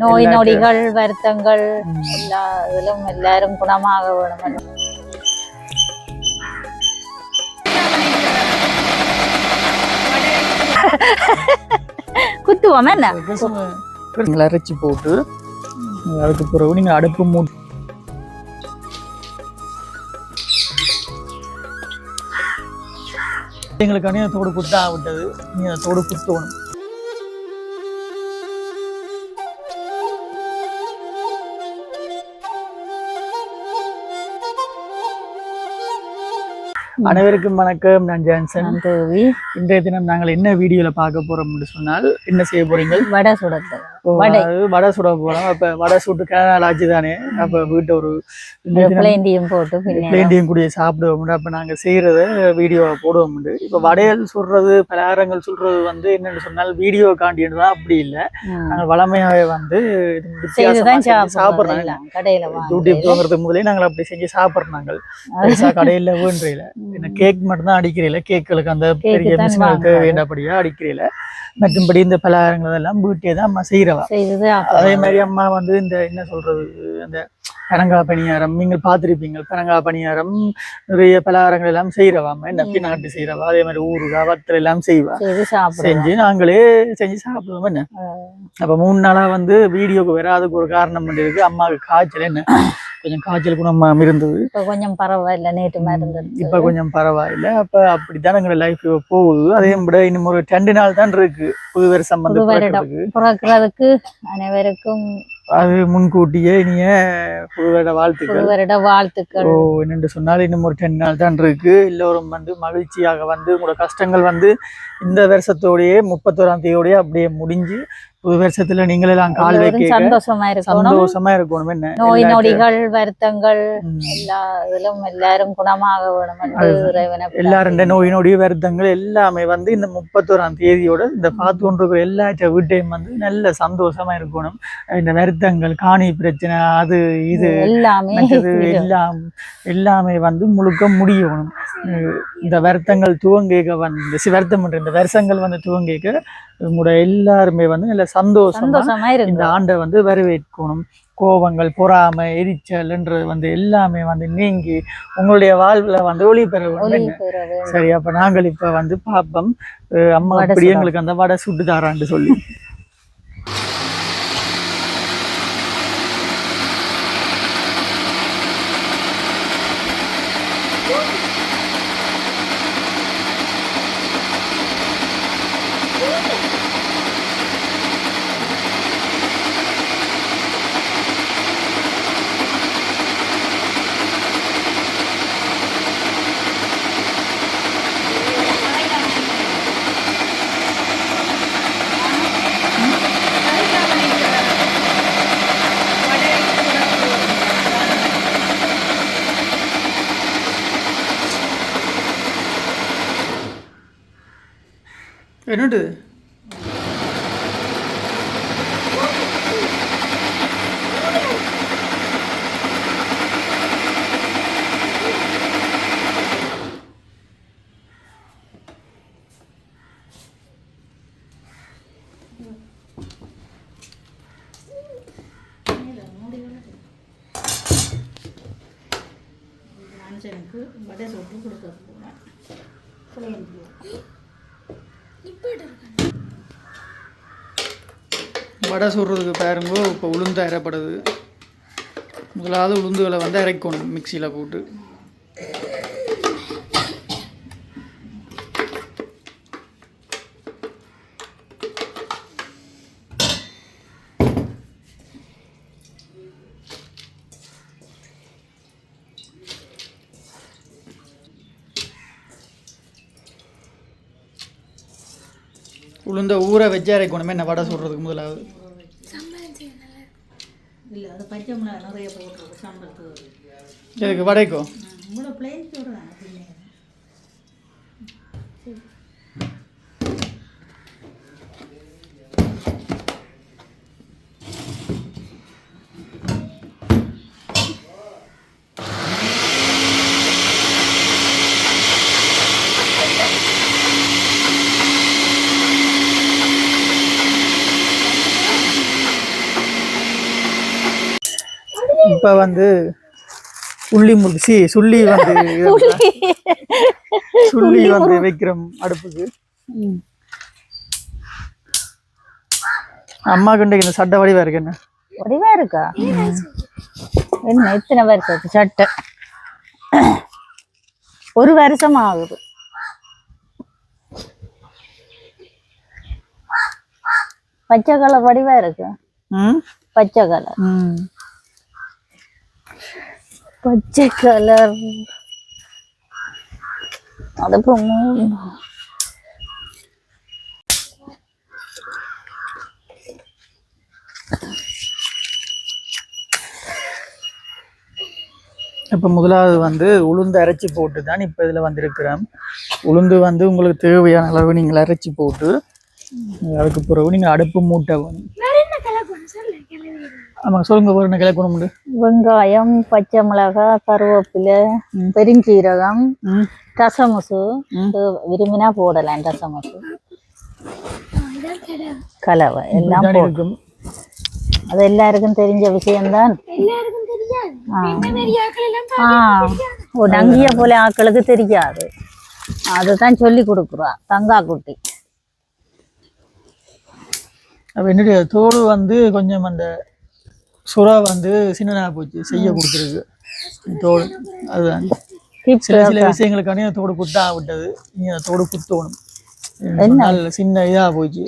நோய் நொடிகள் வருத்தங்கள் எல்லா இதிலும் எல்லாரும் குணமாக வேணும். குத்துவோம் என்ன அரைச்சி போட்டு அதுக்கு பிறகு நீங்க அடுப்பு மூட்டு எங்களுக்கு தோடு குத்தா விட்டது. நீங்க தோடு குத்தணும். அனைவருக்கும் வணக்கம். நான் ஜான்சன். இன்றைய தினம் நாங்கள் என்ன வீடியோல பார்க்க போறோம் சொன்னால், என்ன செய்ய போறீங்க? வடை சுட போறோம். அப்ப வடை சுட்டு கேரளா ஆச்சு தானே. அப்ப வீட்டை ஒரு பிளேண்டியும் போட்டு பிளேண்டியும் கூடிய சாப்பிடுவோம். அப்ப நாங்க செய்யறத வீடியோவை போடுவோம். இப்ப வடையல் சுடுறது பலகாரங்கள் சொல்றது என்னன்னு சொன்னால் வீடியோ காண்டிதான் அப்படி இல்லை. நாங்கள் வளமையாவே சாப்பிடுறாங்க. யூடியூப் தோங்கிறதுக்கு முதலே நாங்கள் அப்படி செஞ்சு சாப்பிடுறாங்க. கடையில வேண்டையில கேக் மட்டும் தான் அடிக்கிறீல. கேக்குகளுக்கு அந்த பெரிய மிஷின்களுக்கு வேண்டபடியா அடிக்கிறீல. மற்றும்படி இந்த பலகாரங்கள் எல்லாம் வீட்டே தான் அம்மா செய்யறவா. அதே மாதிரி அம்மா இந்த என்ன சொல்றது, அந்த பனங்காய் பணியாரம் நீங்கள் பார்த்துருப்பீங்க. பனங்காய் பணியாரம் நிறைய பலகாரங்கள் எல்லாம் செய்யறவா. என்ன பின்னாட்டு செய்யறவா. அதே மாதிரி ஊறுகாய் வத்தல் எல்லாம் செய்வா. செஞ்சு நாங்களே செஞ்சு சாப்பிடுவோம். என்ன அப்ப 3 நாளா வீடியோக்கு வராதுக்கு ஒரு காரணம் இருக்கு. அம்மாவுக்கு காய்ச்சல். என்ன கொஞ்சம் காய்ச்சல் குணம் இருந்தது. இப்ப கொஞ்சம் பரவாயில்ல. நேற்று மருந்து இப்ப கொஞ்சம் பரவாயில்ல. அப்ப அப்படித்தான் எங்க லைஃப் போகுது. அதே விட இன்னும் ஒரு 2 நாள் தான் இருக்கு புது வருஷம் பிறக்கிறதுக்கு. அனைவருக்கும் அது முன்கூட்டியே இனிய புது வாழ்த்துக்கள். என்னென்று சொன்னால் இன்னும் ஒரு 10 நாள் தான் இருக்கு. எல்லோரும் மகிழ்ச்சியாக உங்களோட கஷ்டங்கள் இந்த வருஷத்தோடய 31ஆம் தேதியோடய அப்படியே முடிஞ்சு புது வருஷத்துல நீங்கள் எல்லாம் கால் வைக்க சந்தோஷமா இருக்கணும். என்ன நோய் நொடிகள் வருத்தங்கள் எல்லா இதிலும் எல்லாரும் குணமாக வேணும். எல்லாரும் நோய் நொடி வருத்தங்கள் எல்லாமே இந்த 31ஆம் தேதியோட இந்த பார்த்து கொண்டிருக்கிற எல்லா வீட்டையும் நல்ல சந்தோஷமா இருக்கணும். இந்த வருத்தங்கள் காணி பிரச்சனை அது இது எல்லாமே முழுக்க முடியணும். இந்த வருத்தங்கள் துவங்க வருத்தம் இந்த வருஷங்கள் துவங்க உங்களோட எல்லாருமே நல்ல சந்தோஷமா இந்த ஆண்டை வரவேற்கணும். கோபங்கள் பொறாமை எரிச்சல் என்று எல்லாமே நீங்கி உங்களுடைய வாழ்வுல ஒளி பெற வேண்டும். சரி, அப்ப நாங்கள் இப்ப பாப்போம் அம்மா அப்படி எங்களுக்கு அந்த வடை சுட்டு தாரான்னு சொல்லி. என்னது எனக்கு வடை சுட்டு கொடுக்க போறேன். வடை சுடுறதுக்கு பாருங்க. இப்போ உளுந்து அரைப்படுது. முதலாவது உளுந்துகளை அரைக்கணும் மிக்சியில் போட்டு. உளுந்த ஊற வச்சு அரைக்கணுமே என்ன வடை சுடுறதுக்கு முதலாவது. இதுக்கு வடைக்கும் அப்ப வந்து உள்ளி முறிச்சி சுள்ளி வந்து சுள்ளி வந்து வைக்கிறோம் அடுப்புக்கு. அம்மா கண்டைக்கு இந்த சட்டை வடிவா இருக்கு. என்ன வடிவா இருக்கா? என்ன எத்தனை வருஷம் சட்டை? 1 வருஷம் ஆகுது. பச்சை கலர் வடிவா இருக்கு. பச்சை கலர் பச்சை கலர் அது இப்போ முதலாவது வந்து உளுந்து அரைச்சி போட்டு தான் இப்போ இதில் வந்திருக்கிறோம். உளுந்து வந்து உங்களுக்கு தேவையான அளவு நீங்கள் அரைச்சி போட்டு அதுக்கு பிறகு நீங்கள் அடுப்பு மூட்டை வேணும். ஆமாம், சொல்லுங்க. ஒரு என்ன கிளக்கணும் உண்டு? வெங்காயம், பச்சை மிளகாய், கருவேப்பிலை, பெருஞ்சீரகம், ரசமுசு விரும்பினா போடலாம். ரசமுசு கலவை எல்லாம் இருக்கும். அது எல்லாருக்கும் தெரிஞ்ச விஷயம்தான். நங்கிய போல ஆக்களுக்கு தெரியாது. அதுதான் சொல்லி கொடுக்குறா தங்கா குட்டி. அப்போ என்னுடைய தோடு வந்து கொஞ்சம் அந்த சுறா வந்து சின்னனா போச்சு, செய்ய கொடுத்துருக்கு தோடு. அதுதான் சில விஷயங்களுக்கான தோடு குத்தா விட்டது. நீங்க அந்த தோடு குத்தணும். சின்ன இதா போச்சு,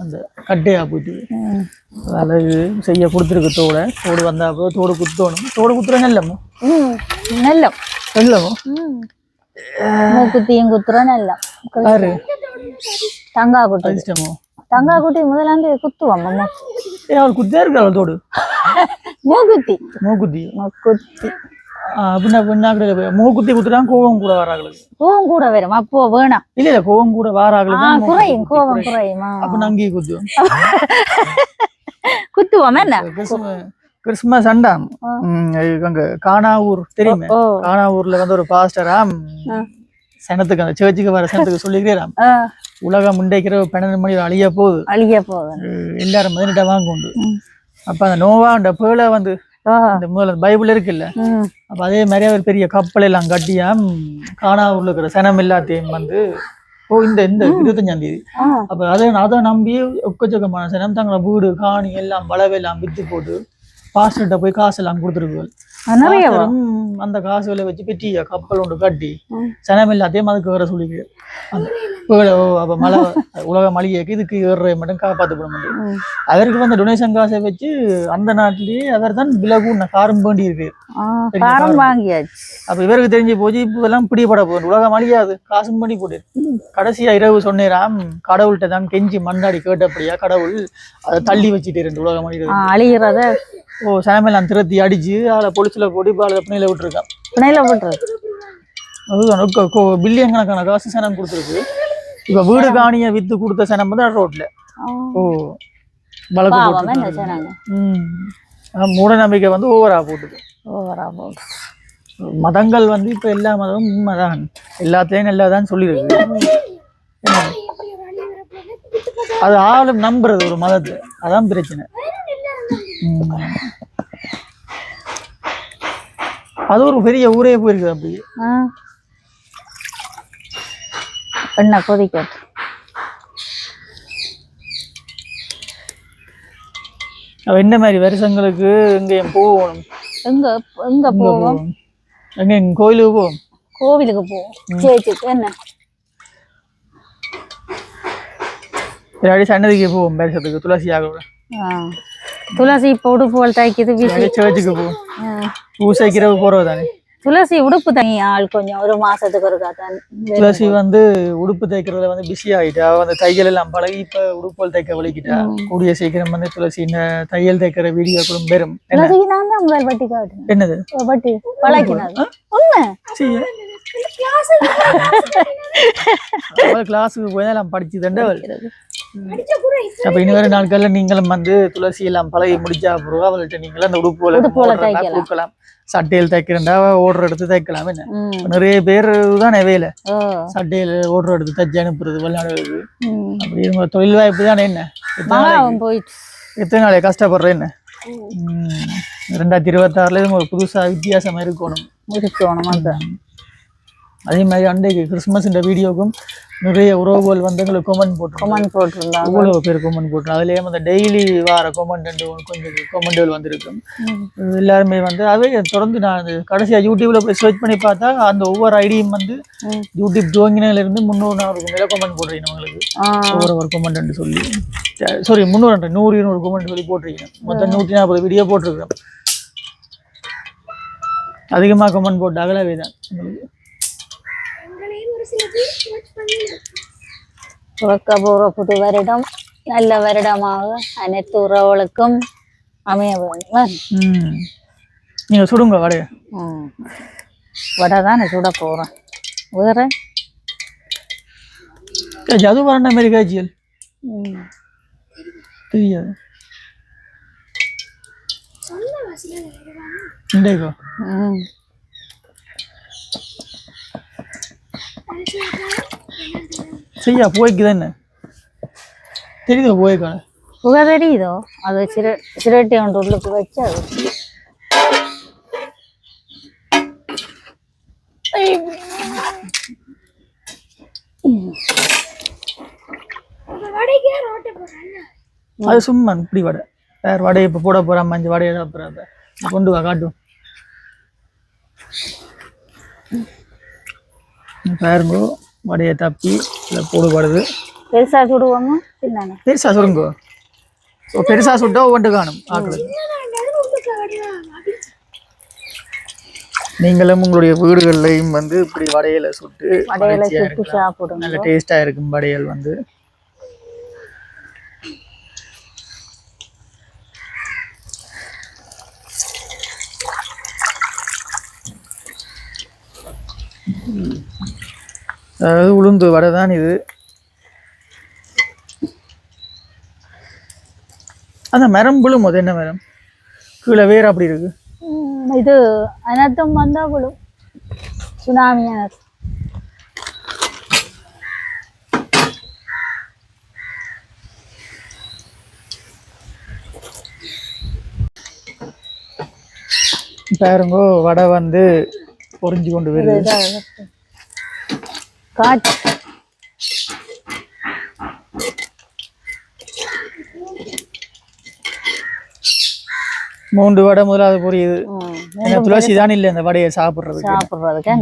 அந்த கட்டையா போச்சு. அழகு செய்ய கொடுத்துருக்கு தோடு. தோடு வந்தா தோடு குத்தணும். தோடு குத்துற நல்லமோ நல்லம் நல்லமோ குத்தியும் குத்துற நல்லம். தங்கா குட்டி இஷ்டமோ? தங்கா குட்டி முதலாந்து குத்துவாங்க. அவள் குத்தியா இருக்கு. அவள் தோடு மூக்குத்தி மூக்குத்தி மூக்குத்தி மூக்குத்தி குத்துறான். கோவம் கூட வாராங்களுக்கு. கோவம் கூட வரும். அப்போ வேணாம். இல்ல கோவம் கூட வாராங்களுக்கு குறையும். கோவம் குறையுமா? அப்ப நங்கி குத்துவோம். குத்துவோம். என்ன கிறிஸ்துமஸ் அண்டாம் அங்க கானாவூர் தெரியுமே? கானாவூர்ல வந்து ஒரு பாஸ்டராம் சனத்துக்கு அந்த சேர்ச்சுக்கு வர சனத்துக்கு சொல்லிக்கிறேன், உலகம் முண்டைக்கிற 12 மணி அழிய போகுது எல்லாரும் மதினிட்ட வாங்க உண்டு. அப்ப அந்த நோவாண்ட பேழ வந்து இந்த முதல்ல பைபிள் இருக்குல்ல, அப்ப அதே மாதிரி ஒரு பெரிய கப்பல் எல்லாம் கட்டியாம் கானாவூர்ல இருக்கிற சனம் எல்லாத்தையும் வந்து இந்த 25ஆம் தேதி அப்ப அதை நம்பி ஒக்கச்சக்கமான சனம் தங்களை வீடு காணி எல்லாம் வளவெல்லாம் வித்து போட்டு பாஸ்டர்கிட்ட போய் காசு எல்லாம் கொடுத்துருக்கு. அந்த காசுகளை வச்சு பெரிய கப்பல் ஒன்று கட்டி சனம் எல்லாத்தையும் அதுக்கு வர சொல்லிக்கு. அப்ப மழை உலக மளிகைக்கு இதுக்கு ஏற மட்டும் காப்பாற்றப்பட முடியும். அவருக்கு வந்து டொனேஷன் காசை வச்சு அந்த நாட்டிலேயே அவர் தான் விலகுன காரம் வேண்டி இருக்கு. அப்ப இவருக்கு தெரிஞ்சு போச்சு. இப்ப எல்லாம் பிடிபட போகுது. உலக மளிகையாது காசும் பண்ணி போட்டு கடைசியா இரவு சொன்னேராம் கடவுள்கிட்ட தான் கெஞ்சி மண்டாடி கேட்டபடியா கடவுள் அதை தள்ளி வச்சுட்டு இருந்து உலக மளிகை அழிகிறத சனமெல்லாம் திருத்தி அடிச்சு அதை பொலிச்சுல போட்டு இப்போ அதை பிணையில விட்டுருக்கான். பிணையில விட்டுருக்கு. அதுதான் பில்லியன் கணக்கான காசு சனம் கொடுத்துருக்கு. இப்ப வீடு காணிய வித்து கொடுத்த சனம் தான் ரோட்ல மூட நம்பிக்கை வந்து ஓவரா போட்டுது. மதங்கள் வந்து இப்ப எல்லா மதமும் உண்மைதான், எல்லாத்தையும் நல்லாதான் சொல்லியிருக்கு. அது ஆளும் நம்புறது ஒரு மதத்தை, அதான் பிரச்சனை. அது ஒரு பெரிய ஊரே போயிருக்குது. அப்படி என்ன கொதிக்க என்ன மாதிரி வருஷங்களுக்கு எங்கேயும் போகணும்? எங்க போவோம்? எங்க கோயிலுக்கு போவோம். கோவிலுக்கு போவோம். சரி என்ன சன்னதிக்கு போவோம். வருஷத்துக்கு துளசி ஆக துளசி இப்போ உடுப்பு தைக்குது. சர்ச்சுக்கு போவோம். பூசைக்கிறவு போறது தானே. துளசி உடுப்பு தனி ஆள் கொஞ்சம் ஒரு மாசத்துக்கு ஒரு காத்தான். துளசி வந்து உடுப்பு தைக்கிறதுல வந்து பிஸி ஆகிட்டா. வந்து தையல் எல்லாம் பழகி இப்ப உடுப்புகள் தைக்க வலிக்கிட்டா. கூடிய சீக்கிரம் வந்து துளசி தையல் தைக்கிற வீடியோக்களும் பெறும். என்னது வட்டி பழகினது உண்மை. கிளாஸுக்கு போய் எல்லாம் படிச்சு தண்டவள். அப்ப இனி வர நாட்கள்ல நீங்களும் வந்து துளசி எல்லாம் பழகி முடிச்சா அப்புறம் அவள்கிட்ட நீங்களும் அந்த உடுப்புகளை கொடுக்கலாம். சட்டையில் தைக்கிறா ஓடுற எடுத்து தைக்கலாம். என்ன நிறைய பேர் தான் வேலை சட்டையில் ஓடுற எடுத்து தைச்சு அனுப்புறது வெளிநாடுகளுக்கு. அப்படி தொழில் வாய்ப்பு தானே. என்ன எத்தனை நாளைக்கு கஷ்டப்படுறேன். என்ன 2026 ஒரு புதுசா வித்தியாசமா இருக்கணும். அதான் அதே மாதிரி அன்றைக்கு கிறிஸ்மஸ் இந்த வீடியோக்கும் நிறைய உறவுகள் வந்து எங்களுக்கு கமெண்ட் போட்டிருந்தாங்க. அவ்வளோ பேர் கமெண்ட் போட்டு அதுலேயும் அந்த டெய்லி வார கமெண்ட் கொஞ்சம் கமெண்ட்கள் வந்திருக்கும். எல்லாருமே வந்து அதே தொடர்ந்து நான் கடைசியாக யூடியூப்ல போய் சர்ச் பண்ணி பார்த்தா அந்த ஒவ்வொரு ஐடியும் வந்து யூடியூப் துவங்கினிலிருந்து 300 மேலே கமெண்ட் போடுறீங்க உங்களுக்கு ஒவ்வொரு கமெண்ட் சொல்லி. சாரி 300 100 கமெண்ட் சொல்லி போட்டிருக்கீங்க. மொத்தம் 140 வீடியோ போட்டிருக்கிறோம். அதிகமாக கமெண்ட் போட்டு அகலவே தான் உங்களுக்கு துவக்க போற புது வருடம் நல்ல வருடமாக அனைத்து உறவுகளுக்கும் அமைய வேண்டும். நீங்க சுடுங்க வடைய. வடை தான் சுட போறேன். வேற அது வரண்ட மாதிரி காய்ச்சியல் தெரியாது இன்றைக்கோ செய்யா போய்க்குது என்ன தெரியுதோ போய்க்கான புகை தெரியுதோ அது சிரட்டி ஒன்று உள்ளுக்கு வச்சு அது அது சும்மா இப்படி வடை வேற வடையை இப்போ போட போறா மஞ்சள் வடையை சாப்பிட்றாங்க கொண்டு வா காட்டும் பாருங்க வடையை தப்பி இல்லை போடுபடுது. பெருசா சுடுவாங்க சின்ன பெருசா சுடுங்கோ பெருசா சுட்டா ஒவ்வொன்று காணும் ஆக்களுக்கு. நீங்களும் உங்களுடைய வீடுகள்லையும் வந்து இப்படி வடையில சுட்டு சாப்பிடுங்க. நல்ல டேஸ்டா இருக்கும் வடையல் வந்து. அதாவது உளுந்து வடை தான் இது. அந்த மரம் விழும் அது என்ன மரம் கீழே வேற அப்படி இருக்கு இது அனர்த்தம் வந்தா விழும் சுனாமி அனர்த்தம். பாருங்க வடை வந்து பொறிஞ்சு கொண்டு வருது காட்டு. மூன்று வடை முதலாவது புரியுது. துளசி தான் இல்லை இந்த வடையை சாப்பிட்றதுக்கு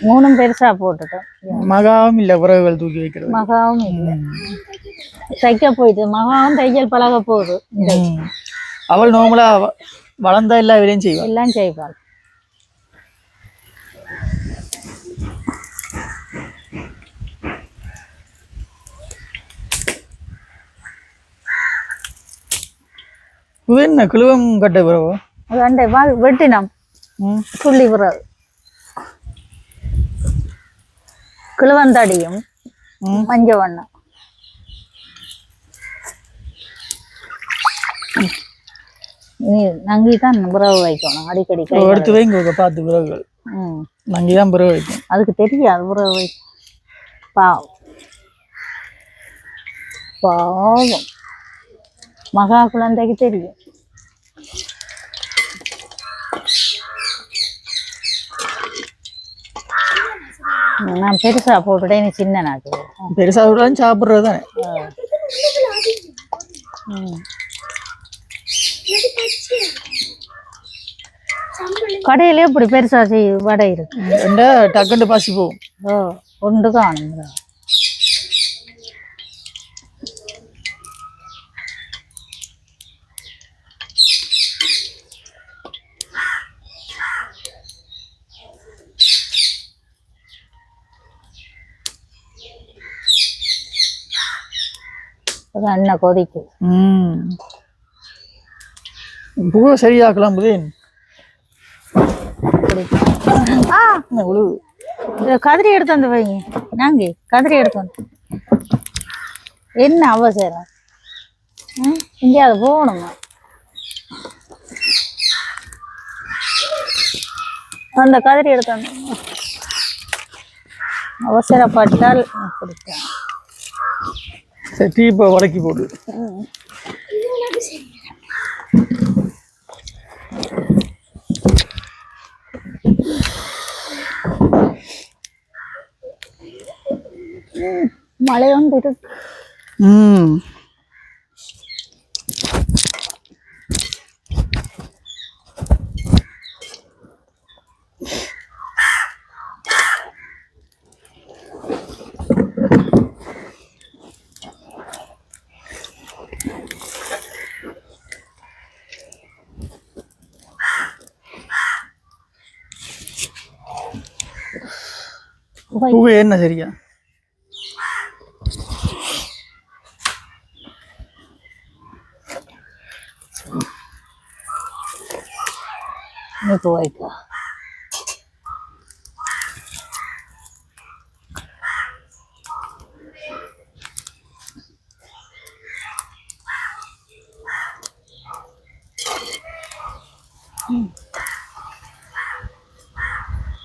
மூணும் பெருசா போட்டுட்டோம். மகாவும் இல்லை உறவுகள் தூக்கி வைக்கிறது மகாவும் இல்லை தைக்க போயிட்டு மகாவும் தையல் பழக போகுது. அவள் நார்மலா வளர்ந்தா எல்லா வேலையும் செய்வாள் எல்லாம் செய்வாள். இது என்ன கிழுவம் கட்ட பிறகு அண்டை வெட்டினம் துள்ளி பிறகு கிழுவந்தடியும் மஞ்ச வண்ணம் நங்கிதான் பிறகு வைக்கணும். அடிக்கடி எடுத்து வைங்க பார்த்து பிறகுகள் நங்கிதான் பிறகு வைக்கணும். அதுக்கு தெரியாது பிறகு வைக்கும். பாவம் பாவம் மகா குழந்தைக்கு தெரியும். நான் பெருசா போட்டுட்டேன் நீ சின்ன நாக்கு பெருசா விடாலும் சாப்பிட்றது தானே. கடையில எப்படி பெருசா வடை இருக்கு டக்குண்டு பாசி போகும். ஒன்று காணும். எண்ணெய் கொதிக்கு பூவை சரியாக்கலாம் புதேன். கதிரி எடுத்து வந்து வைங்க. நாங்க கதிரி எடுத்து வந்து என்ன அவசரம் எங்கேயாவது போகணுமா? அந்த கதிரி எடுத்து வந்து அவசரப்பட்டால் அப்படித்தான். சரி இப்போ வடக்கி போடு. மழை வந்து இருக்கு. பூவே என்ன சரியா போய்க்கா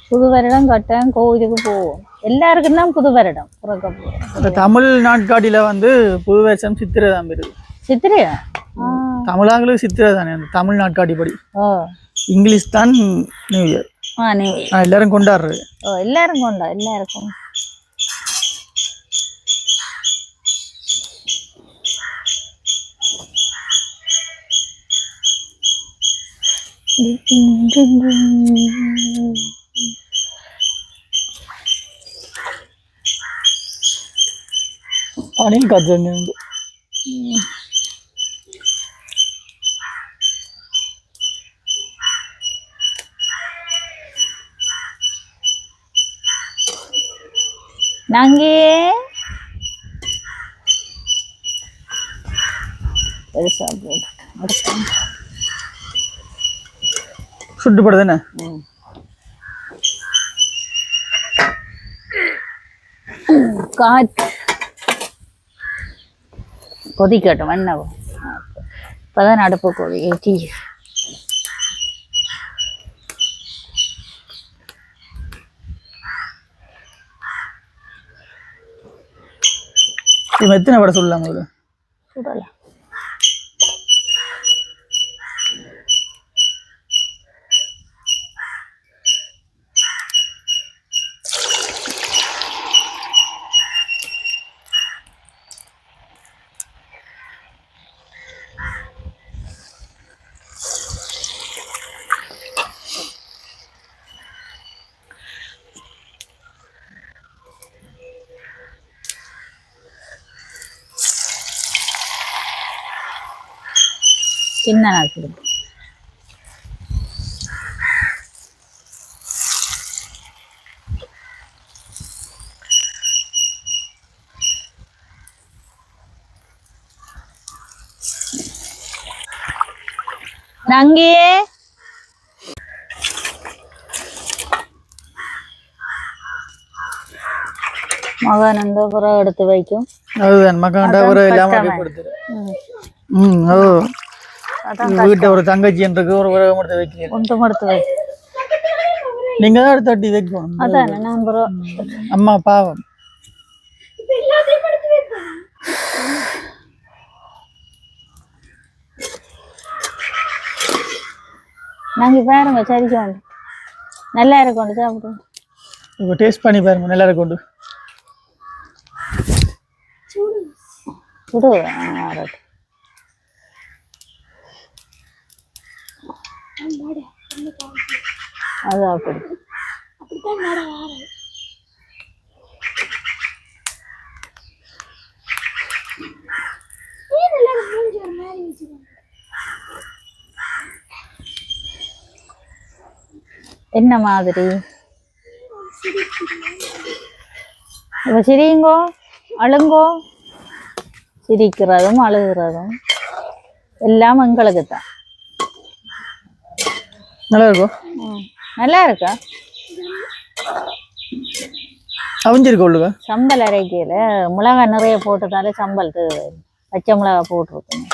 புது வருடம் கட்டாயம் கோவிலுக்கு போவோம். எல்லாருக்கும் தான் புது வருடம் பிறக்க போவோம். தமிழ் நாட்காட்டில வந்து புது வருஷம் சித்திரை தான் வருது. சித்திரையா? தமிழாங்களுக்கு சித்திரை தானே அந்த தமிழ் நாட்காட்டி படி. இங்கிலீஷ் தான் நியூ இயர். நியூ இயர் எல்லாரும் கொண்டாடுறது. எல்லாரும் எல்லாருக்கும் அணில் காத்து நாங்கே சுட்டுப்படுதுன்னு காற்று கொதிக்கட்டும். என்னவோ இப்பதான் அடுப்பு கொதி. எத்தனை படம் சொல்லலாம் சுடலாம். சின்ன நாக்கு நங்கே மகானந்த புறம் எடுத்து வைக்கும். அதுதான் மகாண்டா புறம் இல்லாம வீட்டை ஒரு தங்கச்சின்றது ஒரு உறவு எடுத்து வைக்கிறீங்க. ஒன்று எடுத்து வை. நீங்க தான் எடுத்து தட்டி வைக்கணும். அதான் நான் அம்மா பாவம். நாங்க பாருங்க சரிக்கோண்டு நல்லா இருக்கோண்டு சாப்பிடுவோம். இப்போ டேஸ்ட் பண்ணி பாருங்க நல்லா இருக்கோண்டு. சுடு. அது அப்படி என்ன மாதிரி இப்ப சிரிங்கோ அழுங்கோ. சிரிக்கிறதும் அழுகிறதும் எல்லாம் எங்களுக்கு தான். நல்லா இருக்கும். நல்லா இருக்கா? அவிஞ்சிருக்கா? சம்பல் அரைக்கையில மிளகாய் நிறைய போட்டதால சம்பல் பச்சை மிளகாய் போட்டிருக்கணும்.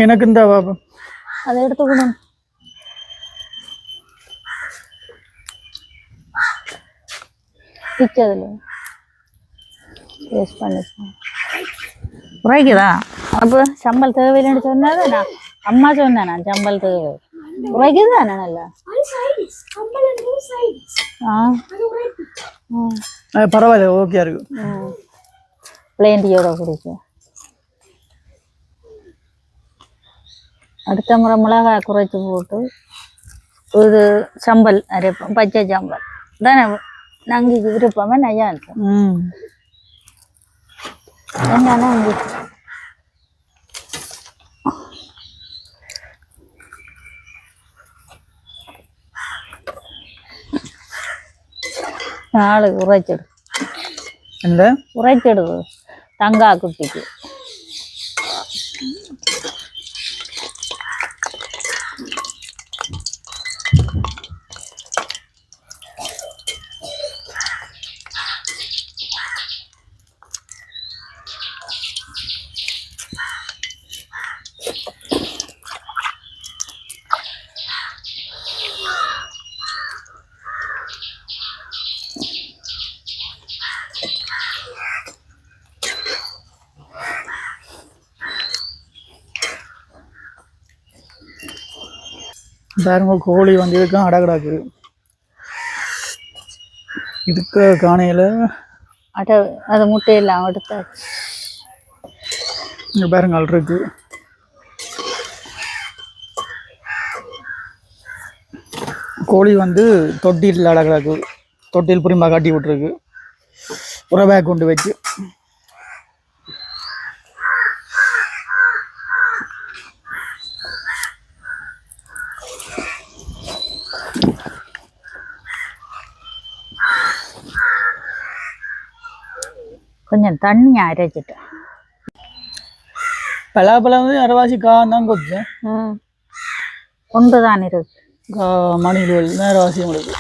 எனக்கு இந்த பாப்பா அதை எடுத்துக்கணும். பிச்சதுல டேஸ்ட் பண்ணிப்போம். குறைக்குதா? அப்போ சம்பல் தேவையில்லைன்னு சொன்னாதான் அம்மா சொன்னா சம்பல் தேவை உரைக்குதானே நல்லா பரவாயில்ல ஓகே இருக்கு பிளேன் டீயோட குடிக்கும் அடுத்த முறை மிளகாய் குறைச்சி போட்டு இது சம்பல் அரைப்போம் பச்சை சம்பல் தானே நங்கிக்கு விருப்பமே நையா இருக்கும் என்னன்னா நாலு உரைச்சிடு என்ன உரைச்சிடுது தங்கா குட்டிக்கு பாருங்க கோழி வந்து இதுக்கும் அடகடாக்கு இதுக்கு காணையில் அது முட்டையெல்லாம் எடுத்து இங்கே பாருங்க ஆள் இருக்கு கோழி வந்து தொட்டியில் அடகடாக்கு தொட்டியில் புரிமா காட்டி விட்டுருக்கு ஒரு பேக் கொண்டு வச்சு கொஞ்சம் தண்ணி அரைச்சிட்டேன் பலாப்பழம் வந்து அரைவாசி காந்தான் கொச்சேன் ஒன்று தான் இருக்கு மணிகள் அரைவாசி உங்களுக்கு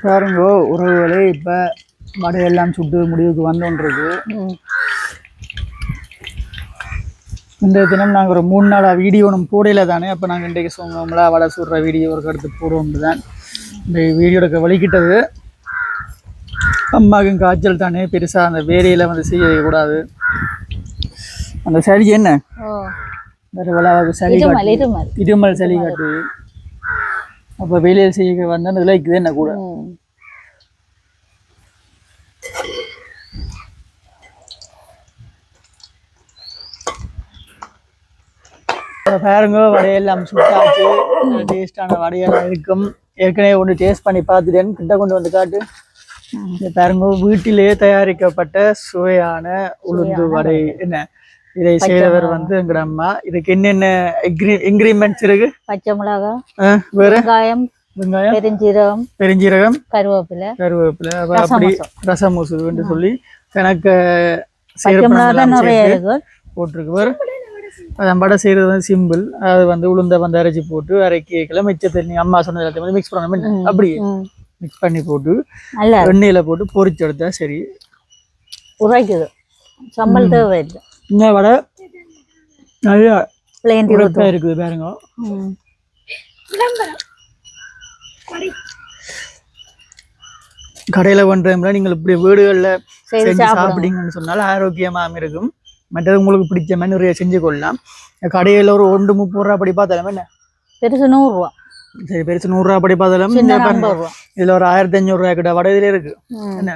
பாருங்க உறவுகளே இப்போ வடையெல்லாம் சுட்டு முடிவுக்கு வந்தோன்றது இந்த தினம் நாங்கள் ஒரு 3 நாளாக வீடியோ ஒன்றும் போடையில தானே அப்போ நாங்கள் இன்றைக்கு சொன்னோம்ல வடை சுடுற வீடியோ ஒரு எடுத்து போடுவோம்னு தான் இந்த வீடியோட வலிக்கிட்டது அம்மாவுக்கும் காய்ச்சல் தானே பெருசாக அந்த வேலையில் வந்து செய்யக்கூடாது அந்த சளி என்ன வேறு விளாவுக்கு சளி இருமல் சளி காட்டு அப்போ வேலையில் செய்ய வந்து அந்த விலைக்குது என்ன கூட பாருங்க வடையெல்லாம் சுட்டாச்சு டேஸ்டான வடையெல்லாம் இருக்கும் ஏற்கனவே ஒன்று டேஸ்ட் பண்ணி பார்த்துட்டேன் கிட்ட கொண்டு வந்து காட்டு பாருங்க வீட்டிலே தயாரிக்கப்பட்ட சுவையான உளுந்து வடை என்ன இதை செய்தவர் வந்து எங்கட அம்மா இதுக்கு என்னென்ன இன்கிரிமெண்ட்ஸ் இருக்கு பச்சை மிளகா வேற வெங்காயம் பெருஞ்சீரகம் கருவேப்பிலை அப்படி ரசமூசு என்று சொல்லி எனக்கு போட்டிருக்கு வேறு வடை செய்கிறது வந்து சிம்பிள் அது வந்து உளுந்த வந்து அரைச்சி போட்டு அரைக்கல மிச்ச தண்ணி அம்மா சொன்னது எல்லாத்தையும் வந்து மிக்ஸ் பண்ணணும் அப்படி மிக்ஸ் பண்ணி போட்டு எண்ணெயில் போட்டு பொரிச்சு எடுத்தா சரி உரைக்குது சம்பல் தேவையில்லை இந்த வடை நல்லா இருக்குது பாருங்க கடையில் பண்ணுறதுல நீங்கள் இப்படி வீடுகளில் செஞ்சு சாப்பிட்டீங்கன்னு சொன்னாலும் ஆரோக்கியமாக இருக்கும் மற்றது உங்களுக்கு பிடிச்ச மாதிரி நிறைய செஞ்சு கொள்ளலாம் கடையில் ஒரு 1-30 ரூபா படி பார்த்தாலும் என்ன பெருசு 100 ரூபா சரி பெருசு 100 ரூபா படி பார்த்தாலும் இதில் ஒரு 1500 ரூபாய் கிட்ட வடை இதில் இருக்கு என்ன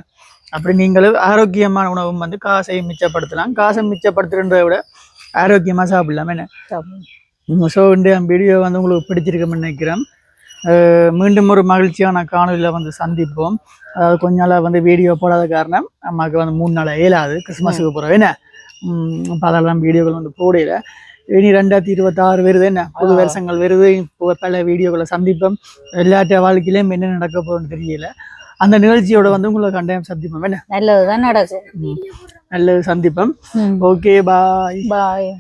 அப்படி நீங்களும் ஆரோக்கியமான உணவும் வந்து காசை மிச்சப்படுத்தலாம் காசை மிச்சப்படுத்துறதை விட ஆரோக்கியமாக சாப்பிடலாம் என்ன ஸோ இந்த வீடியோ வந்து உங்களுக்கு பிடிச்சிருக்குன்னு நினைக்கிறேன் மீண்டும் ஒரு மகிழ்ச்சியான காணொலியில் வந்து சந்திப்போம் அதாவது கொஞ்ச நாளாக வந்து வீடியோ போடாத காரணம் அம்மாவுக்கு வந்து 3 நாள் இயலாது கிறிஸ்மஸுக்கு போகிறோம் என்ன இப்போ அதெல்லாம் வீடியோக்கள் வந்து போடையில இனி 2026 வருது என்ன புது வருஷங்கள் வருது இப்போ பல வீடியோக்களை சந்திப்போம் எல்லாற்ற வாழ்க்கையிலையும் என்ன நடக்க போகுதுன்னு தெரியல அந்த நிகழ்ச்சியோட வந்து உங்களை கண்டாயம் சந்திப்போம் என்ன நல்லதுதான் நடக்கும் நல்லது சந்திப்போம் ஓகே பாய்